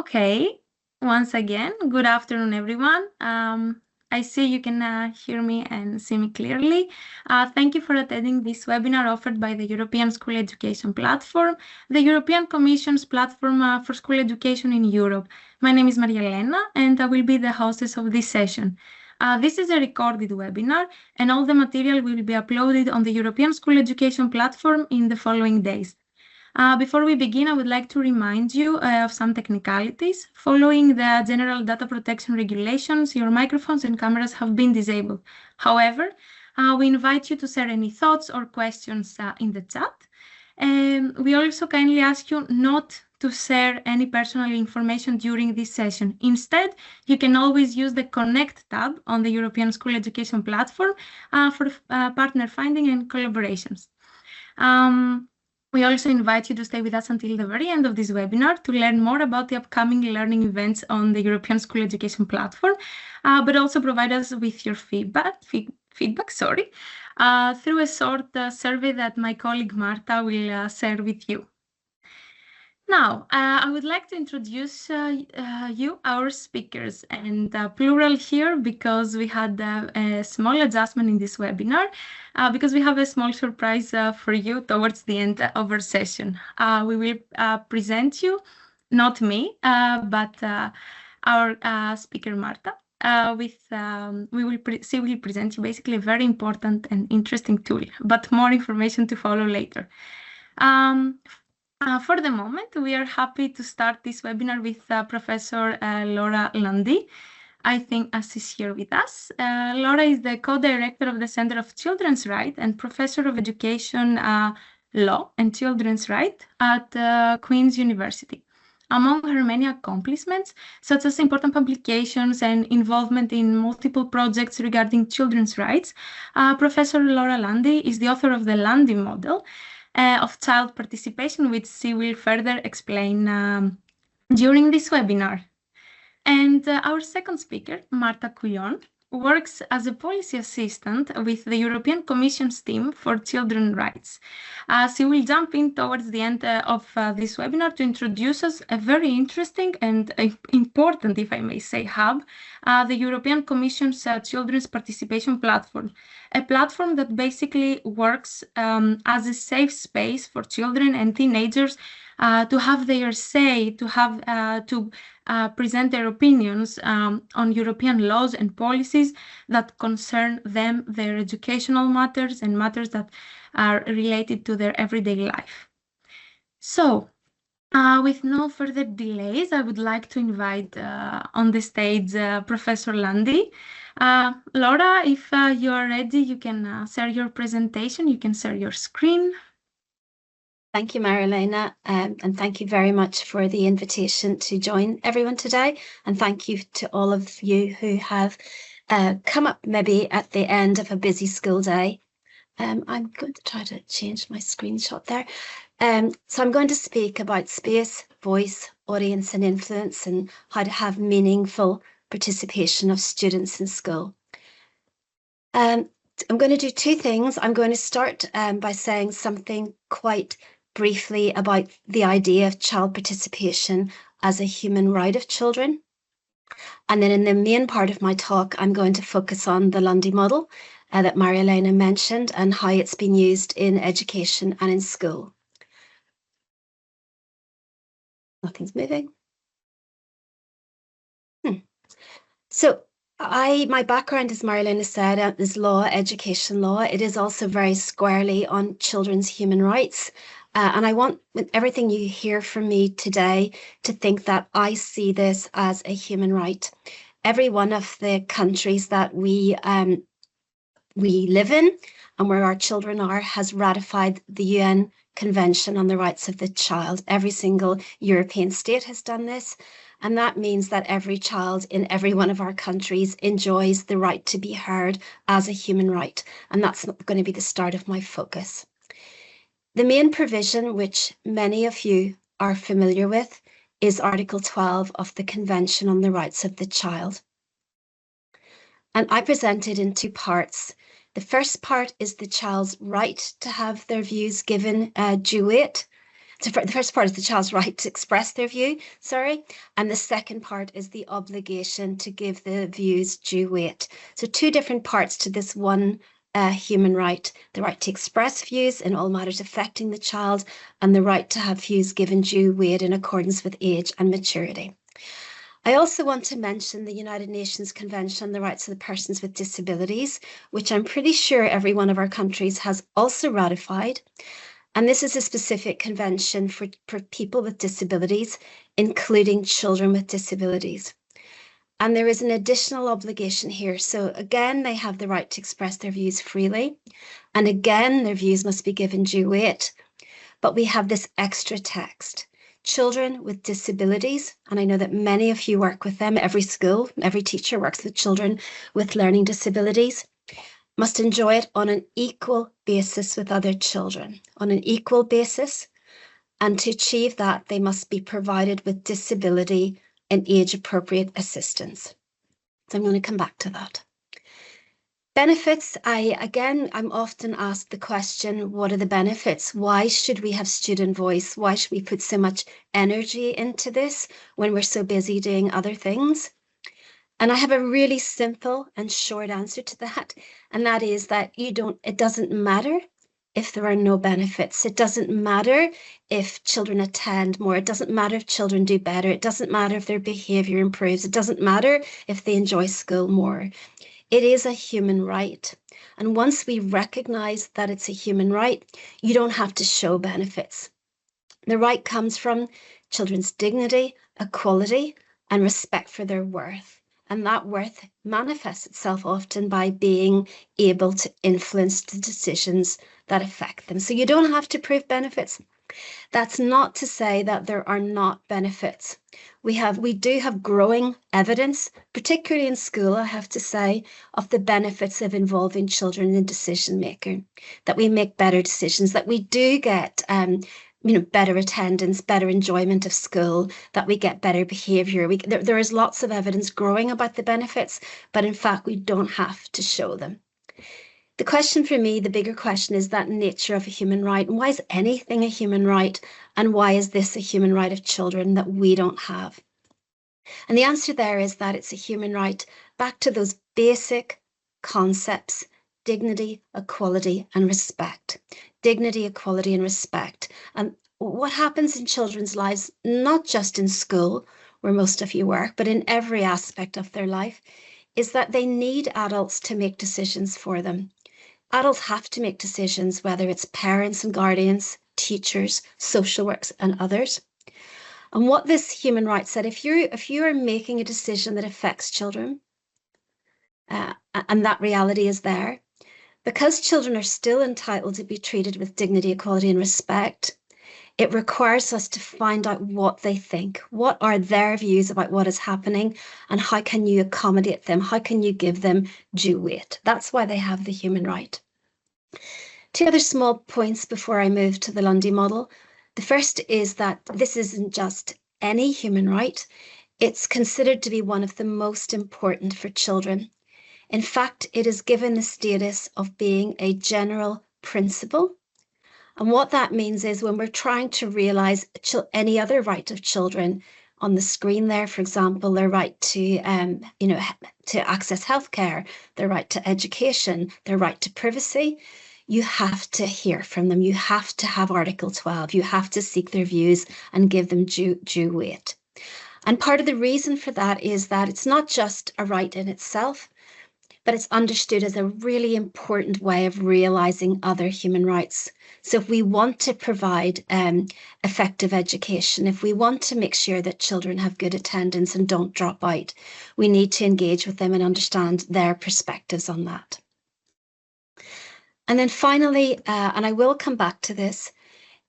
Okay, once again, good afternoon, everyone. I see you can hear me and see me clearly. Thank you for attending this webinar offered by the European School Education Platform, the European Commission's platform for school education in Europe. My name is Maria Elena, and I will be the hostess of this session. This is a recorded webinar, and all the material will be uploaded on the European School Education Platform in the following days. Before we begin, I would like to remind you of some technicalities. Following the General Data Protection Regulations, your microphones and cameras have been disabled. However, we invite you to share any thoughts or questions in the chat. And we also kindly ask you not to share any personal information during this session. Instead, you can always use the Connect tab on the European School Education Platform for partner finding and collaborations. We also invite you to stay with us until the very end of this webinar to learn more about the upcoming learning events on the European School Education Platform, but also provide us with your feedback, through a short survey that my colleague Marta will share with you. Now, I would like to introduce you, our speakers, and plural here because we had a small adjustment in this webinar because we have a small surprise for you towards the end of our session. We will present you, not me, but our speaker Marta. She will present you basically a very important and interesting tool, but more information to follow later. For the moment, we are happy to start this webinar with Professor Laura Lundy. I think she's here with us. Laura is the co-director of the Center of Children's Rights and Professor of Education Law and Children's Rights at Queen's University. Among her many accomplishments, such as important publications and involvement in multiple projects regarding children's rights, Professor Laura Lundy is the author of the Lundy Model, of child participation, which she will further explain during this webinar. And our second speaker, Marta Couillon, works as a policy assistant with the European Commission's team for children's rights. She will jump in towards the end of this webinar to introduce us a very interesting and important, if I may say, hub, the European Commission's Children's Participation Platform, a platform that basically works as a safe space for children and teenagers to have their say, to have to present their opinions on European laws and policies that concern them, their educational matters and matters that are related to their everyday life. So, with no further delays, I would like to invite on the stage Professor Lundy. Laura, if you are ready, you can share your presentation. You can share your screen. Thank you, Marilena, and thank you very much for the invitation to join everyone today. And thank you to all of you who have come up maybe at the end of a busy school day. I'm going to try to change my screenshot there. So I'm going to speak about space, voice, audience and influence, and how to have meaningful participation of students in school. I'm going to do two things. I'm going to start by saying something quite briefly about the idea of child participation as a human right of children. And then in the main part of my talk, I'm going to focus on the Lundy Model that Maria Elena mentioned and how it's been used in education and in school. Nothing's moving. So my background, as Maria Elena said, is law, education law. It is also very squarely on children's human rights. And I want, with everything you hear from me today, to think that I see this as a human right. Every one of the countries that we live in and where our children are has ratified the UN Convention on the Rights of the Child. Every single European state has done this. And that means that every child in every one of our countries enjoys the right to be heard as a human right. And that's going to be the start of my focus. The main provision, which many of you are familiar with, is Article 12 of the Convention on the Rights of the Child. And I present it in two parts. The first part is the child's right to have their views given due weight. the first part is the child's right to express their view, and the second part is the obligation to give the views due weight. So two different parts to this one human right: the right to express views in all matters affecting the child, and the right to have views given due weight in accordance with age and maturity. I also want to mention the United Nations Convention on the Rights of the Persons with Disabilities, which I'm pretty sure every one of our countries has also ratified. And this is a specific convention for people with disabilities, including children with disabilities. And there is an additional obligation here. So again, they have the right to express their views freely. And again, their views must be given due weight. But we have this extra text. Children with disabilities, and I know that many of you work with them, every school, every teacher works with children with learning disabilities, must enjoy it on an equal basis with other children, on an equal basis. And to achieve that, they must be provided with disability and age-appropriate assistance. So I'm going to come back to that. Benefits, I'm often asked the question, what are the benefits? Why should we have student voice? Why should we put so much energy into this when we're so busy doing other things? And I have a really simple and short answer to that. And that is that it doesn't matter if there are no benefits. It doesn't matter if children attend more. It doesn't matter if children do better. It doesn't matter if their behavior improves. It doesn't matter if they enjoy school more. It is a human right. And once we recognize that it's a human right, you don't have to show benefits. The right comes from children's dignity, equality, and respect for their worth. And that worth manifests itself often by being able to influence the decisions that affect them. So you don't have to prove benefits. That's not to say that there are not benefits. We do have growing evidence, particularly in school, I have to say, of the benefits of involving children in decision making, that we make better decisions, that we do get better attendance, better enjoyment of school, that we get better behavior. There is lots of evidence growing about the benefits, but in fact, we don't have to show them. The question for me, the bigger question, is that nature of a human right. And why is anything a human right? And why is this a human right of children that we don't have? And the answer there is that it's a human right back to those basic concepts: dignity, equality, and respect. Dignity, equality, and respect. And what happens in children's lives, not just in school, where most of you work, but in every aspect of their life, is that they need adults to make decisions for them. Adults have to make decisions, whether it's parents and guardians, teachers, social workers, and others. And what this human right said, if you are making a decision that affects children, and that reality is there, because children are still entitled to be treated with dignity, equality, and respect, it requires us to find out what they think. What are their views about what is happening, and how can you accommodate them? How can you give them due weight? That's why they have the human right. Two other small points before I move to the Lundy model. The first is that this isn't just any human right. It's considered to be one of the most important for children. In fact, it is given the status of being a general principle. And what that means is, when we're trying to realize any other right of children, on the screen there, for example, their right to access healthcare, their right to education, their right to privacy, you have to hear from them. You have to have Article 12. You have to seek their views and give them due weight. And part of the reason for that is that it's not just a right in itself, but it's understood as a really important way of realizing other human rights. So if we want to provide effective education, if we want to make sure that children have good attendance and don't drop out, we need to engage with them and understand their perspectives on that. And then finally, and I will come back to this,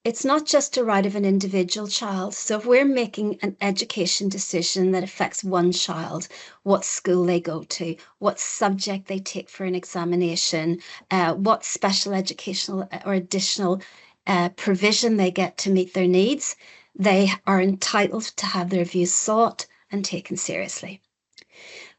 it's not just a right of an individual child. So if we're making an education decision that affects one child, what school they go to, what subject they take for an examination, what special educational or additional provision they get to meet their needs, they are entitled to have their views sought and taken seriously.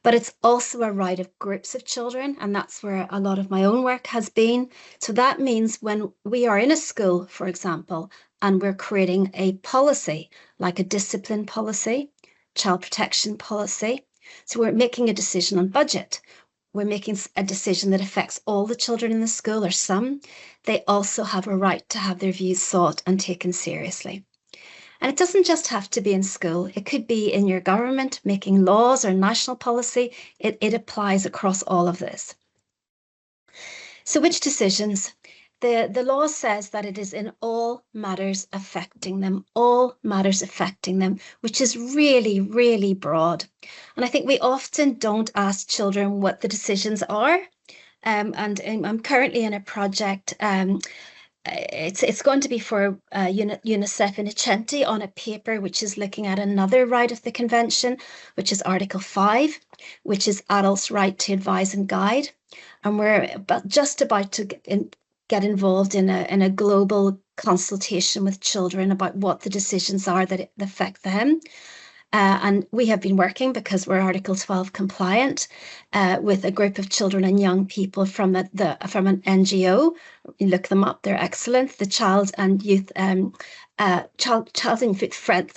but it's also a right of groups of children, and that's where a lot of my own work has been. So that means when we are in a school, for example, and we're creating a policy, like a discipline policy, child protection policy, so we're making a decision on budget, we're making a decision that affects all the children in the school or some, they also have a right to have their views sought and taken seriously. And it doesn't just have to be in school. It could be in your government making laws or national policy. It applies across all of this. So which decisions? The law says that it is in all matters affecting them, which is really, really broad. And I think we often don't ask children what the decisions are. And I'm currently in a project. It's going to be for UNICEF in Icenti on a paper which is looking at another right of the convention, which is Article 5, which is adults' right to advise and guide. And we're just about to get involved in a global consultation with children about what the decisions are that affect them. And we have been working, because we're Article 12 compliant, with a group of children and young people from an NGO. You look them up; they're excellent. The Child and Youth Child and Youth Friendly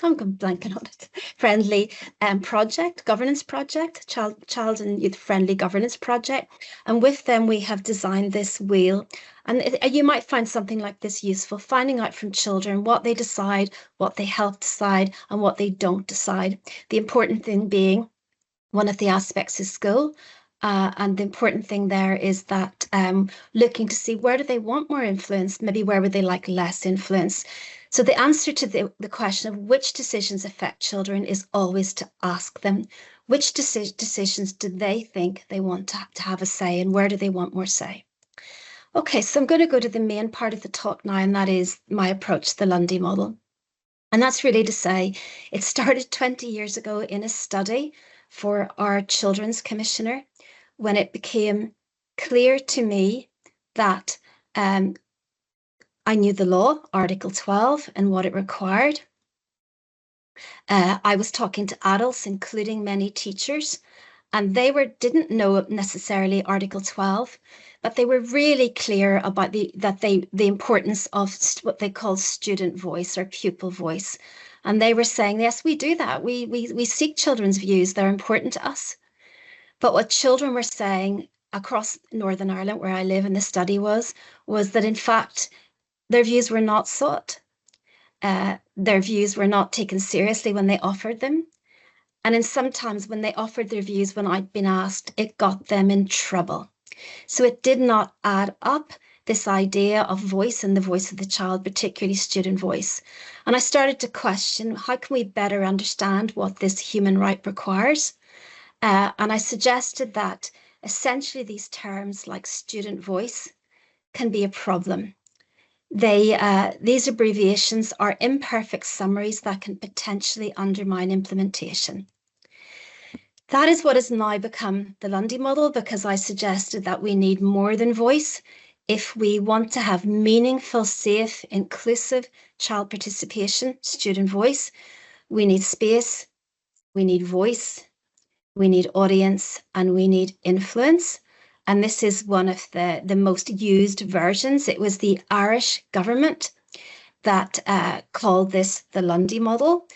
Governance Project, Child and Youth Friendly Governance Project. And with them, we have designed this wheel. And you might find something like this useful, finding out from children what they decide, what they help decide, and what they don't decide. The important thing being, one of the aspects is school. And the important thing there is that looking to see where do they want more influence, maybe where would they like less influence. So the answer to the question of which decisions affect children is always to ask them, which decisions do they think they want to have a say, and where do they want more say? Okay, so I'm going to go to the main part of the talk now, and that is my approach to the Lundy model. And that's really to say, it started 20 years ago in a study for our children's commissioner, when it became clear to me that I knew the law, Article 12, and what it required. I was talking to adults, including many teachers, and they didn't know necessarily Article 12, but they were really clear about the importance of what they call student voice or pupil voice. And they were saying, yes, we do that. We seek children's views. They're important to us. But what children were saying across Northern Ireland, where I live, and the study was that in fact, their views were not sought. Their views were not taken seriously when they offered them. And sometimes when they offered their views, when I'd been asked, it got them in trouble. So it did not add up, this idea of voice and the voice of the child, particularly student voice. And I started to question, how can we better understand what this human right requires? And I suggested that essentially these terms like student voice can be a problem. These abbreviations are imperfect summaries that can potentially undermine implementation. That is what has now become the Lundy model, because I suggested that we need more than voice. If we want to have meaningful, safe, inclusive child participation, student voice, we need space, we need voice, we need audience, and we need influence. And this is one of the most used versions. It was the Irish government that called this the Lundy model.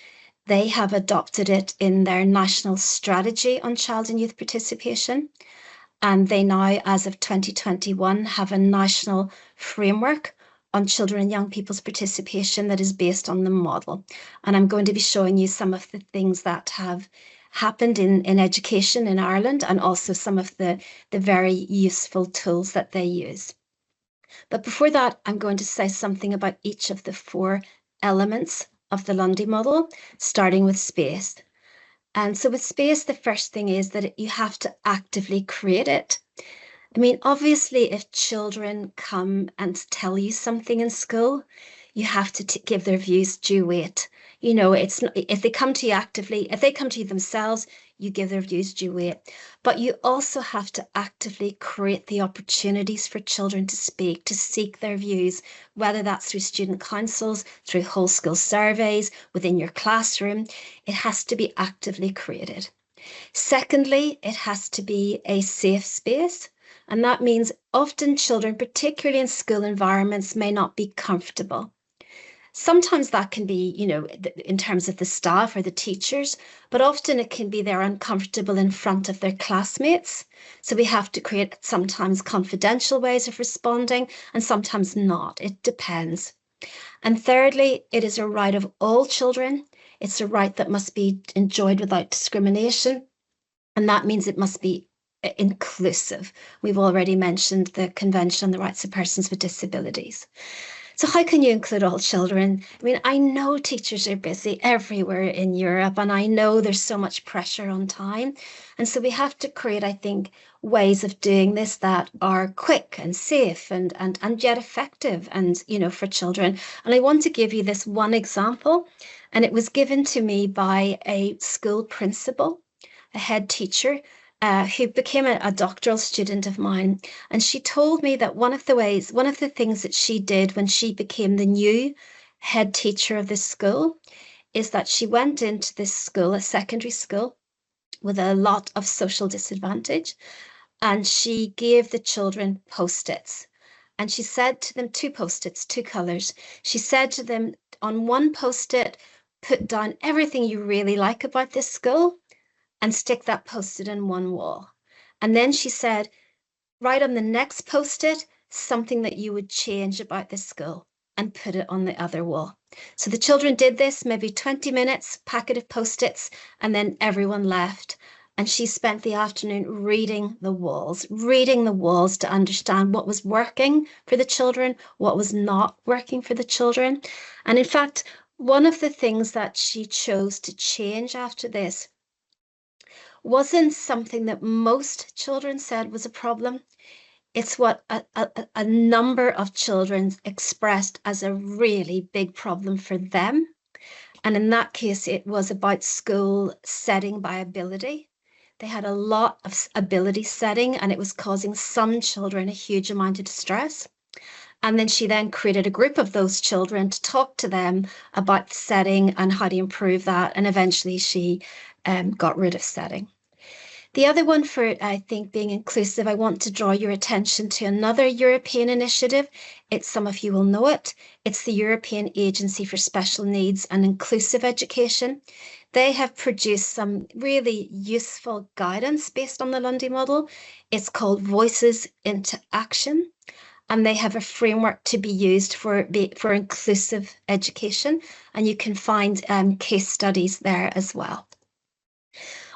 They have adopted it in their national strategy on child and youth participation. And they now, as of 2021, have a national framework on children and young people's participation that is based on the model. And I'm going to be showing you some of the things that have happened in education in Ireland, and also some of the very useful tools that they use. But before that, I'm going to say something about each of the 4 elements of the Lundy model, starting with space. And so with space, the first thing is that you have to actively create it. I mean, obviously, if children come and tell you something in school, you have to give their views due weight. You know, it's not, if they come to you actively, if they come to you themselves, you give their views due weight. But you also have to actively create the opportunities for children to speak, to seek their views, whether that's through student councils, through whole school surveys, within your classroom. It has to be actively created. Secondly, it has to be a safe space. And that means often children, particularly in school environments, may not be comfortable. Sometimes that can be, in terms of the staff or the teachers, but often it can be they're uncomfortable in front of their classmates. So we have to create sometimes confidential ways of responding and sometimes not. It depends. And thirdly, it is a right of all children. It's a right that must be enjoyed without discrimination. And that means it must be inclusive. We've already mentioned the Convention on the Rights of Persons with Disabilities. So how can you include all children? I mean, I know teachers are busy everywhere in Europe, and I know there's so much pressure on time. And so we have to create, I think, ways of doing this that are quick and safe and yet effective and, for children. And I want to give you this one example, and it was given to me by a school principal, a head teacher, who became a doctoral student of mine. And she told me that one of the things that she did when she became the new head teacher of this school is that she went into this school, a secondary school, with a lot of social disadvantage. And she gave the children Post-its. And she said to them, two Post-its, two colors. She said to them, on one Post-it, put down everything you really like about this school and stick that Post-it in one wall. And then she said, write on the next Post-it something that you would change about the school and put it on the other wall. So the children did this, maybe 20 minutes, packet of Post-its, and then everyone left. And she spent the afternoon reading the walls to understand what was working for the children, what was not working for the children. And in fact, one of the things that she chose to change after this wasn't something that most children said was a problem. It's what a number of children expressed as a really big problem for them. And in that case, it was about school setting by ability. They had a lot of ability setting, and it was causing some children a huge amount of distress. And then she then created a group of those children to talk to them about the setting and how to improve that. And eventually she got rid of setting. The other one for, I think, being inclusive, I want to draw your attention to another European initiative. Some of you will know it. It's the European Agency for Special Needs and Inclusive Education. They have produced some really useful guidance based on the Lundy model. It's called Voices into Action, and they have a framework to be used for inclusive education, and you can find case studies there as well.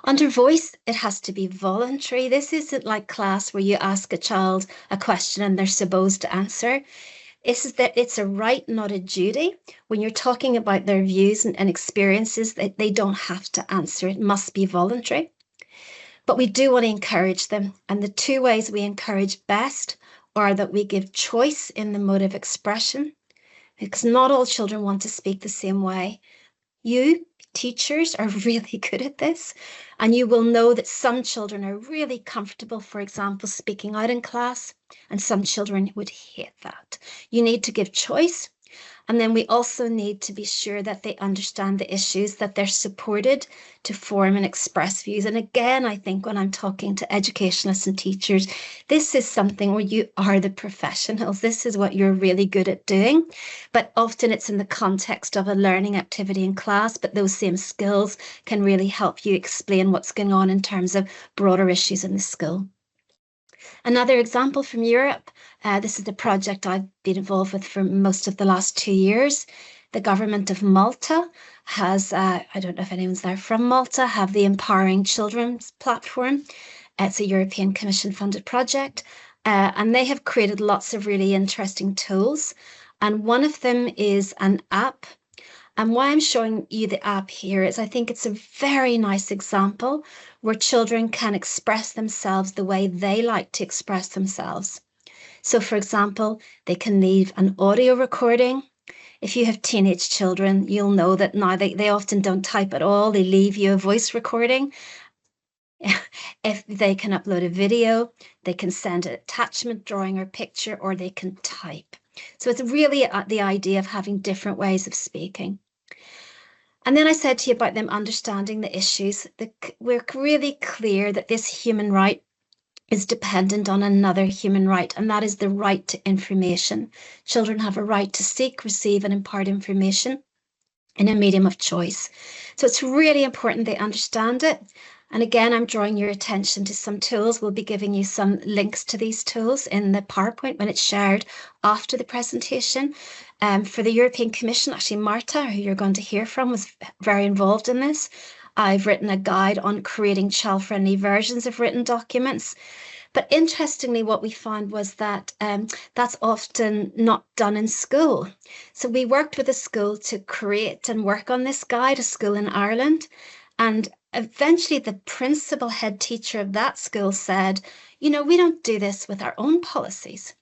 Under voice, it has to be voluntary. This isn't like class where you ask a child a question and they're supposed to answer. It's a right, not a duty. When you're talking about their views and experiences, they don't have to answer. It must be voluntary. But we do want to encourage them. And the two ways we encourage best are that we give choice in the mode of expression, because not all children want to speak the same way. You, teachers, are really good at this, and you will know that some children are really comfortable, for example, speaking out in class, and some children would hate that. You need to give choice, and then we also need to be sure that they understand the issues, that they're supported to form and express views. And again, I think when I'm talking to educationalists and teachers, this is something where you are the professionals. This is what you're really good at doing. But often it's in the context of a learning activity in class, but those same skills can really help you explain what's going on in terms of broader issues in the school. Another example from Europe, this is the project I've been involved with for most of the last 2 years. The government of Malta has, I don't know if anyone's there from Malta, have the Empowering Children's platform. It's a European Commission funded project, and they have created lots of really interesting tools. And one of them is an app. And why I'm showing you the app here is I think it's a very nice example where children can express themselves the way they like to express themselves. So, for example, they can leave an audio recording. If you have teenage children, you'll know that now they often don't type at all. They leave you a voice recording. If they can upload a video, they can send an attachment, drawing or picture, or they can type. So it's really the idea of having different ways of speaking. And then I said to you about them understanding the issues. We're really clear that this human right is dependent on another human right, and that is the right to information. Children have a right to seek, receive, and impart information in a medium of choice. So it's really important they understand it. And again, I'm drawing your attention to some tools. We'll be giving you some links to these tools in the PowerPoint when it's shared after the presentation. For the European Commission, actually, Marta, who you're going to hear from, was very involved in this. I've written a guide on creating child-friendly versions of written documents. But interestingly, what we found was that that's often not done in school. So we worked with a school to create and work on this guide, a school in Ireland. And eventually the principal head teacher of that school said, you know, we don't do this with our own policies.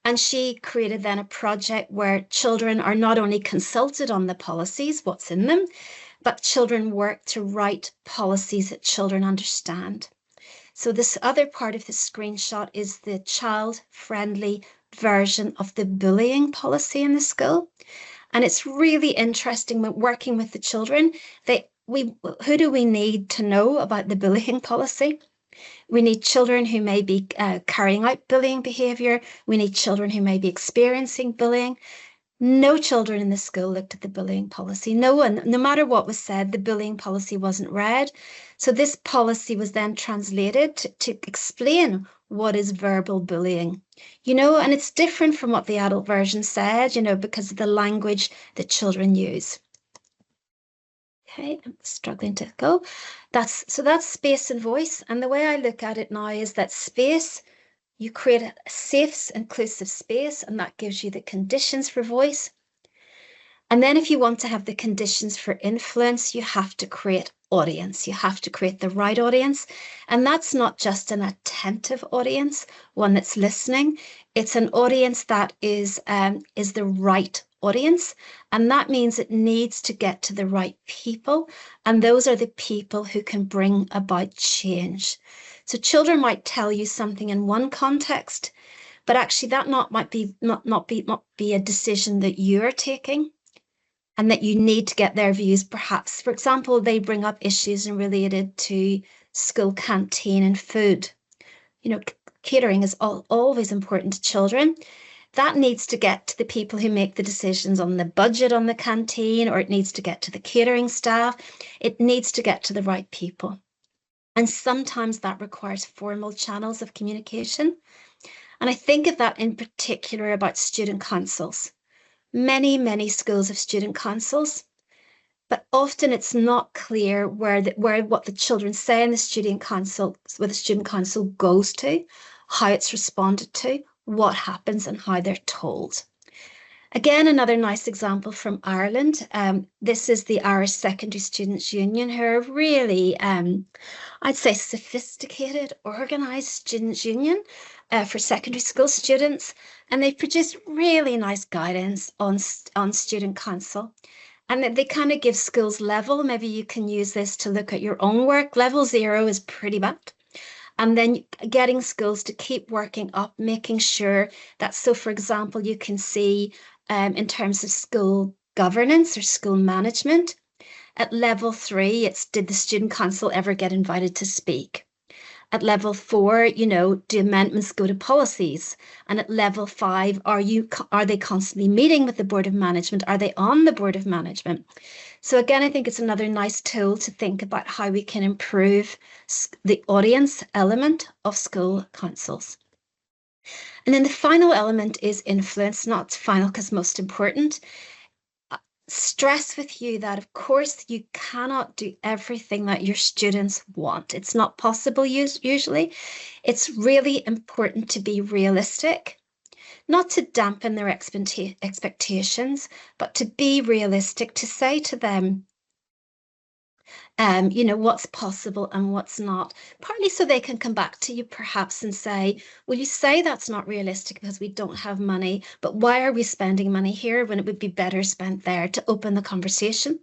And she created then a project where children are not only consulted on the policies, what's in them, but children work to write policies that children understand. So this other part of the screenshot is the child-friendly version of the bullying policy in the school. And it's really interesting when working with the children. Who do we need to know about the bullying policy? We need children who may be carrying out bullying behaviour. We need children who may be experiencing bullying. No children in the school looked at the bullying policy. No one, no matter what was said, the bullying policy wasn't read. So this policy was then translated to explain what is verbal bullying, you know, and it's different from what the adult version said, you know, because of the language that children use. Okay, I'm struggling to go. That's space and voice. And the way I look at it now is that space, you create a safe, inclusive space, and that gives you the conditions for voice. And then if you want to have the conditions for influence, you have to create audience. You have to create the right audience. And that's not just an attentive audience, one that's listening. It's an audience that is the right audience. And that means it needs to get to the right people. And those are the people who can bring about change. So children might tell you something in one context, but actually that might not be a decision that you're taking, and that you need to get their views. Perhaps, for example, they bring up issues related to school canteen and food. You know, catering is always important to children. That needs to get to the people who make the decisions on the budget on the canteen, or it needs to get to the catering staff. It needs to get to the right people. And sometimes that requires formal channels of communication. And I think of that in particular about student councils. Many schools have student councils, but often it's not clear where what the children say in the student council, where the student council goes to, how it's responded to, what happens, and how they're told. Again, another nice example from Ireland. This is the Irish Secondary Students' Union, who are really, I'd say, sophisticated, organised students' union for secondary school students. And they've produced really nice guidance on student council. And they kind of give schools level. Maybe you can use this to look at your own work. Level 0 is pretty bad. And then getting schools to keep working up, making sure that, so for example, you can see in terms of school governance or school management, at level 3, it's did the student council ever get invited to speak? At level 4, you know, do amendments go to policies? And at level 5, are they constantly meeting with the Board of Management? Are they on the Board of Management? So again, I think it's another nice tool to think about how we can improve the audience element of school councils. And then the final element is influence, not final because most important. Stress with you that, of course, you cannot do everything that your students want. It's not possible usually. It's really important to be realistic, not to dampen their expectations, but to be realistic, to say to them, you know, what's possible and what's not, partly so they can come back to you perhaps and say, well, you say that's not realistic because we don't have money, but why are we spending money here when it would be better spent there, to open the conversation.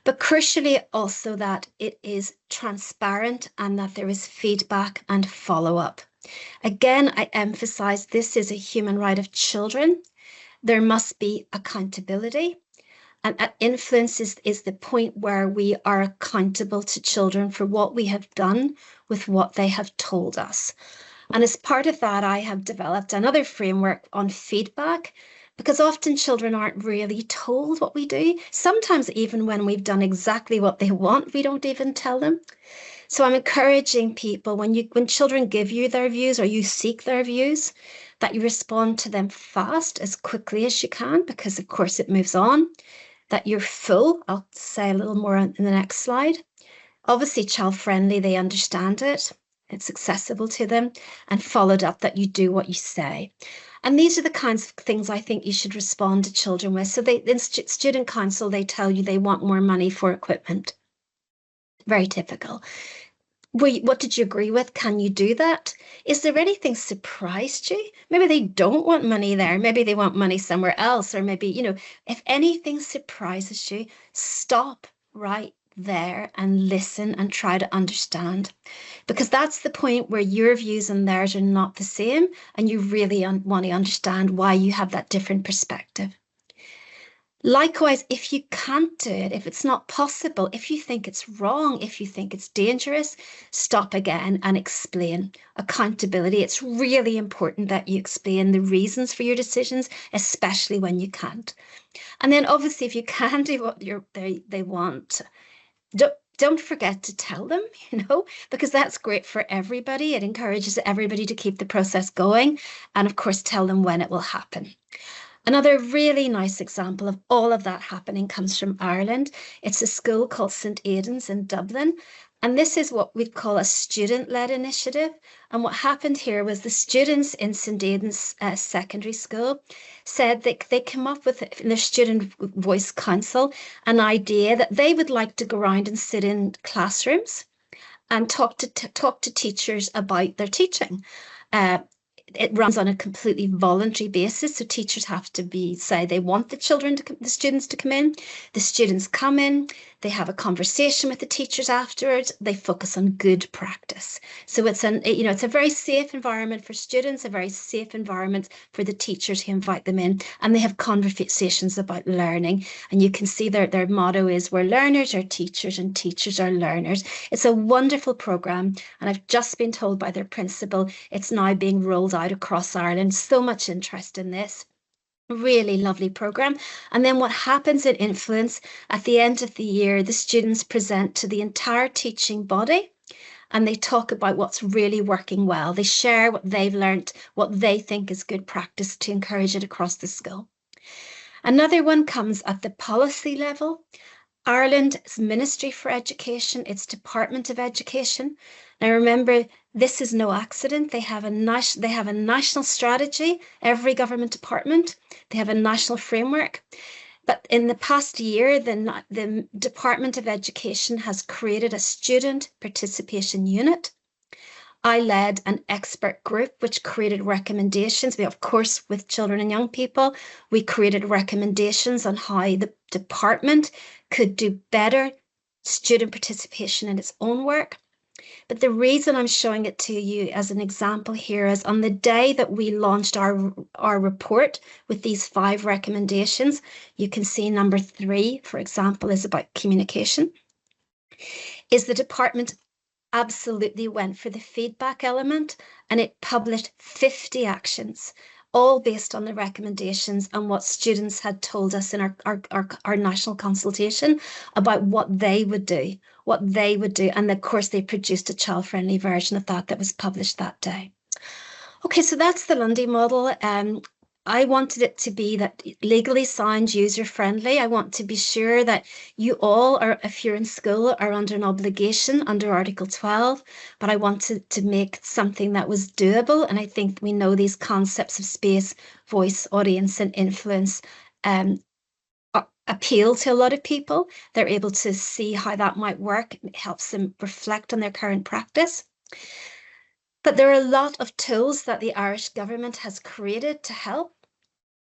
But crucially also that it is transparent and that there is feedback and follow-up. Again, I emphasize this is a human right of children. There must be accountability. And influence is the point where we are accountable to children for what we have done with what they have told us. And as part of that, I have developed another framework on feedback, because often children aren't really told what we do. Sometimes even when we've done exactly what they want, we don't even tell them. So I'm encouraging people, when children give you their views or you seek their views, that you respond to them fast, as quickly as you can, because of course it moves on, that you're full. I'll say a little more in the next slide. Obviously child friendly, they understand it, it's accessible to them, and followed up, that you do what you say. And these are the kinds of things I think you should respond to children with. So in student council, they tell you they want more money for equipment. Very typical. What did you agree with? Can you do that? Is there anything surprised you? Maybe they don't want money there. Maybe they want money somewhere else. Or maybe, if anything surprises you, stop right there and listen and try to understand. Because that's the point where your views and theirs are not the same. And you really want to understand why you have that different perspective. Likewise, if you can't do it, if it's not possible, if you think it's wrong, if you think it's dangerous, stop again and explain. Accountability. It's really important that you explain the reasons for your decisions, especially when you can't. And then obviously, if you can do what they want, don't forget to tell them, because that's great for everybody. It encourages everybody to keep the process going. And of course, tell them when it will happen. Another really nice example of all of that happening comes from Ireland. It's a school called St. Aidan's in Dublin. And this is what we'd call a student-led initiative. And what happened here was the students in St. Aidan's secondary school said that they came up with, in their student voice council, an idea that they would like to go around and sit in classrooms and talk to teachers about their teaching. It runs on a completely voluntary basis. So teachers have to say they want the students to come in. The students come in, they have a conversation with the teachers afterwards. They focus on good practice. So it's a very safe environment for students, a very safe environment for the teachers who invite them in, and they have conversations about learning. And you can see their motto is, "Where learners are teachers and teachers are learners." It's a wonderful program, and I've just been told by their principal it's now being rolled out across Ireland. So much interest in this. Really lovely program. And then what happens in Influence, at the end of the year, the students present to the entire teaching body and they talk about what's really working well. They share what they've learned, what they think is good practice to encourage it across the school. Another one comes at the policy level. Ireland's Ministry for Education, its Department of Education. Now remember, this is no accident. They have a national strategy, every government department. They have a national framework. But in the past year, the Department of Education has created a student participation unit. I led an expert group which created recommendations. We, of course, with children and young people, we created recommendations on how the department could do better student participation in its own work. But the reason I'm showing it to you as an example here is on the day that we launched our report with these 5 recommendations, you can see number 3, for example, is about communication. Is the department absolutely went for the feedback element, and it published 50 actions, all based on the recommendations and what students had told us in our national consultation about what they would do. And of course, they produced a child-friendly version of that was published that day. Okay, so that's the Lundy model. I wanted it to be that legally sound, user-friendly. I want to be sure that you all are, if you're in school, are under an obligation under Article 12, but I wanted to make something that was doable. And I think we know these concepts of space, voice, audience, and influence appeal to a lot of people. They're able to see how that might work. It helps them reflect on their current practice. But there are a lot of tools that the Irish government has created to help.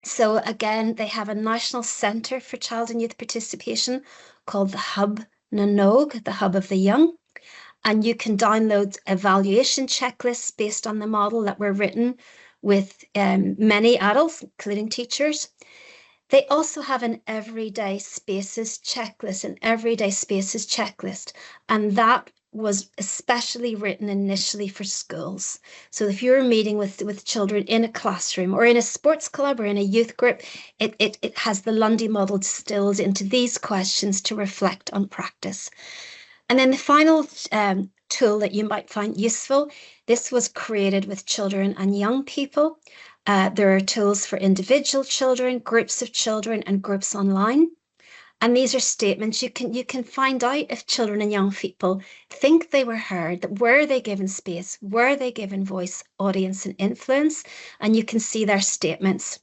So again, they have a national centre for child and youth participation called the Hub na Nóg, the Hub of the Young. And you can download evaluation checklists based on the model that were written with many adults, including teachers. They also have an everyday spaces checklist, and that was especially written initially for schools. So if you're meeting with children in a classroom or in a sports club or in a youth group, it has the Lundy model distilled into these questions to reflect on practice. And then the final tool that you might find useful, this was created with children and young people. There are tools for individual children, groups of children, and groups online. And these are statements you can find out if children and young people think they were heard, that were they given space, were they given voice, audience, and influence, and you can see their statements,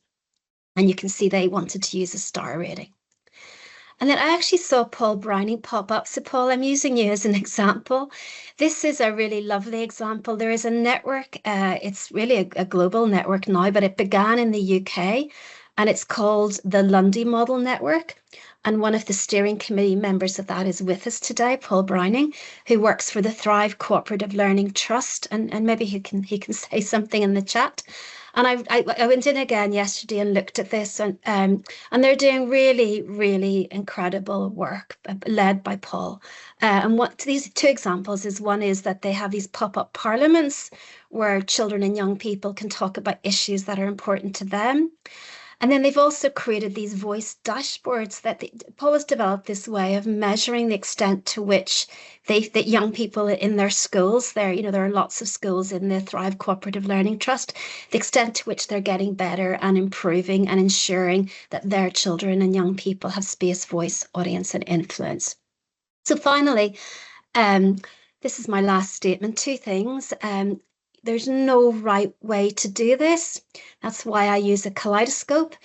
and you can see they wanted to use a star rating. And then I actually saw Paul Browning pop up. So Paul, I'm using you as an example. This is a really lovely example. There is a network, it's really a global network now, but it began in the UK and it's called the Lundy Model Network. And one of the steering committee members of that is with us today, Paul Browning, who works for the Thrive Cooperative Learning Trust. And maybe he can say something in the chat. And I went in again yesterday and looked at this, and they're doing really, really incredible work led by Paul. And what these two examples is, one is that they have these pop-up parliaments where children and young people can talk about issues that are important to them. And then they've also created these voice dashboards that Paul has developed this way of measuring the extent to which that young people in their schools, there are lots of schools in the Thrive Cooperative Learning Trust, the extent to which they're getting better and improving and ensuring that their children and young people have space, voice, audience, and influence. So finally, this is my last statement, two things. There's no right way to do this. That's why I use a kaleidoscope.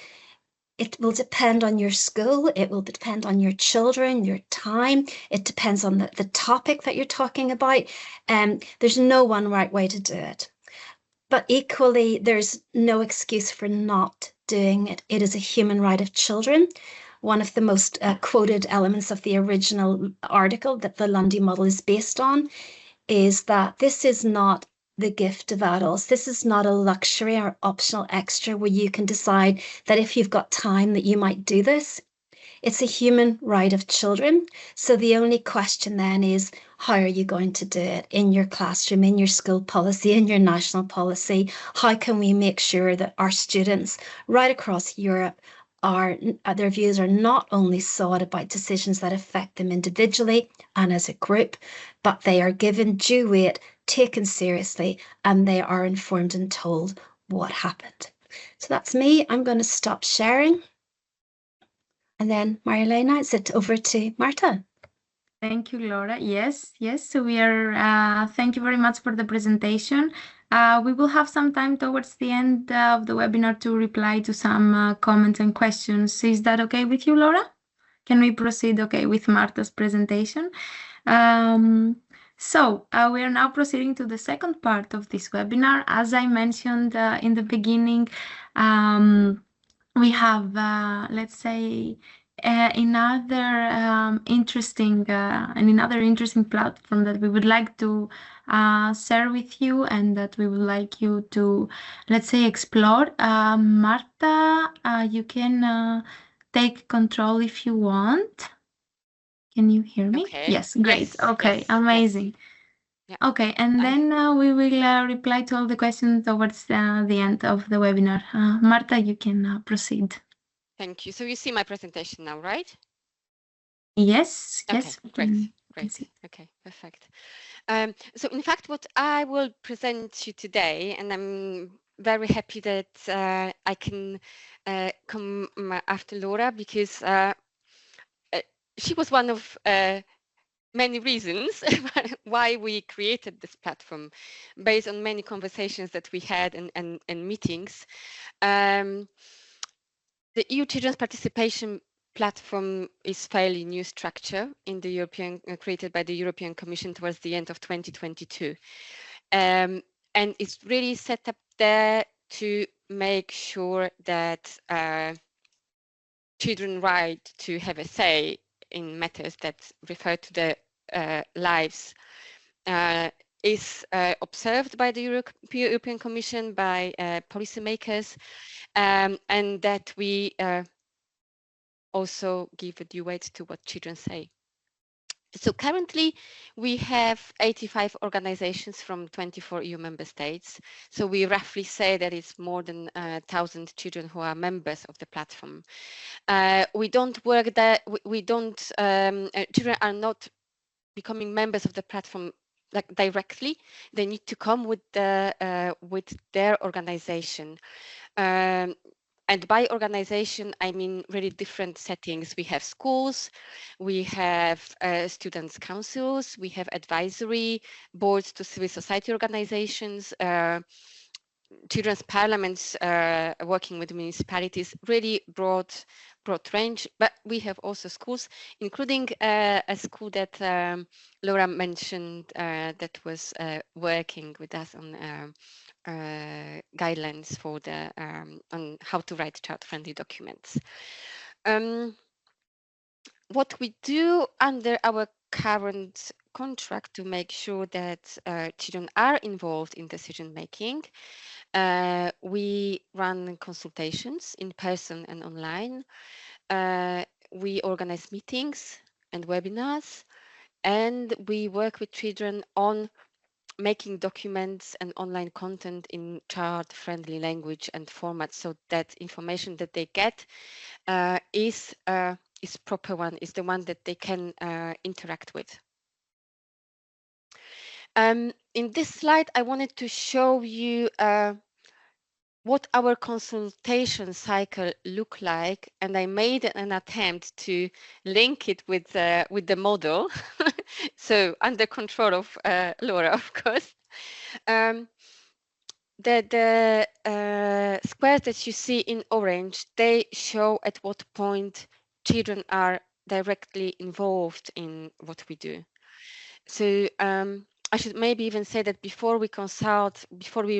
It will depend on your school. It will depend on your children, your time. It depends on the topic that you're talking about. There's no one right way to do it. But equally, there's no excuse for not doing it. It is a human right of children. One of the most quoted elements of the original article that the Lundy model is based on is that this is not the gift of adults. This is not a luxury or optional extra where you can decide that if you've got time that you might do this. It's a human right of children. So the only question then is, how are you going to do it in your classroom, in your school policy, in your national policy? How can we make sure that our students right across Europe their views are not only sought about decisions that affect them individually and as a group, but they are given due weight, taken seriously, and they are informed and told what happened. So that's me. I'm going to stop sharing. And then Marjolena, is it over to Marta? Thank you, Laura. Yes. So we are, thank you very much for the presentation. We will have some time towards the end of the webinar to reply to some comments and questions. Is that okay with you, Laura? Can we proceed, with Marta's presentation? So we are now proceeding to the second part of this webinar. As I mentioned in the beginning, we have, let's say, another interesting platform that we would like to share with you and that we would like you to, let's say, explore. Marta, you can take control if you want. Can you hear me? Okay. Yes, great. Yes, Okay, yes, amazing. Yeah. Okay, and then we will reply to all the questions towards the end of the webinar. Marta, you can proceed. Thank you. So you see my presentation now, right? Yes, okay, yes. Great. Okay, perfect. So in fact, what I will present to you today, and I'm very happy that I can come after Laura, because she was one of many reasons why we created this platform, based on many conversations that we had and meetings. The EU Children's Participation Platform is fairly new structure in the European, created by the European Commission towards the end of 2022. And it's really set up there to make sure that children's right to have a say in matters that refer to their lives is observed by the European Commission, by policymakers, and that we also give a due weight to what children say. So currently we have 85 organizations from 24 EU member states. So we roughly say that it's more than 1,000 children who are members of the platform. We don't work that, children are not becoming members of the platform like directly. They need to come with their organization. And by organization, I mean really different settings. We have schools, we have students' councils, we have advisory boards to civil society organizations, children's parliaments working with municipalities, really broad range. But we have also schools, including a school that Laura mentioned that was working with us on guidelines for the on how to write child-friendly documents. What we do under our current contract to make sure that children are involved in decision making, we run consultations in person and online. We organize meetings and webinars, and we work with children on making documents and online content in child-friendly language and format, so that information that they get is proper one, is the one that they can interact with. In this slide, I wanted to show you what our consultation cycle look like, and I made an attempt to link it with the model. So under control of Laura, of course. The squares that you see in orange, they show at what point children are directly involved in what we do. So I should maybe even say that before we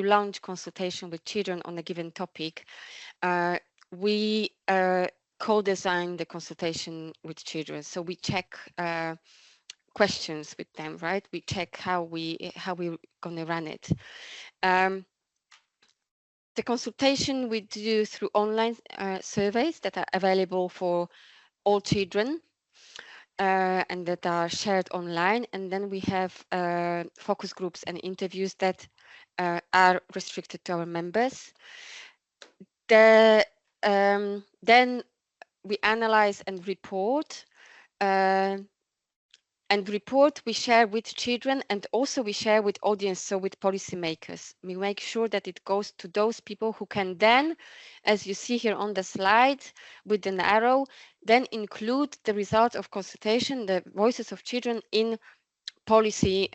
launch consultation with children on a given topic, we co-design the consultation with children. So we check questions with them, right? We check how we're gonna run it. The consultation we do through online surveys that are available for all children and that are shared online. And then we have focus groups and interviews that are restricted to our members. Then we analyze and report. And report we share with children, and also we share with audience, so with policymakers. We make sure that it goes to those people who can then, as you see here on the slide with an arrow, then include the results of consultation, the voices of children, in policy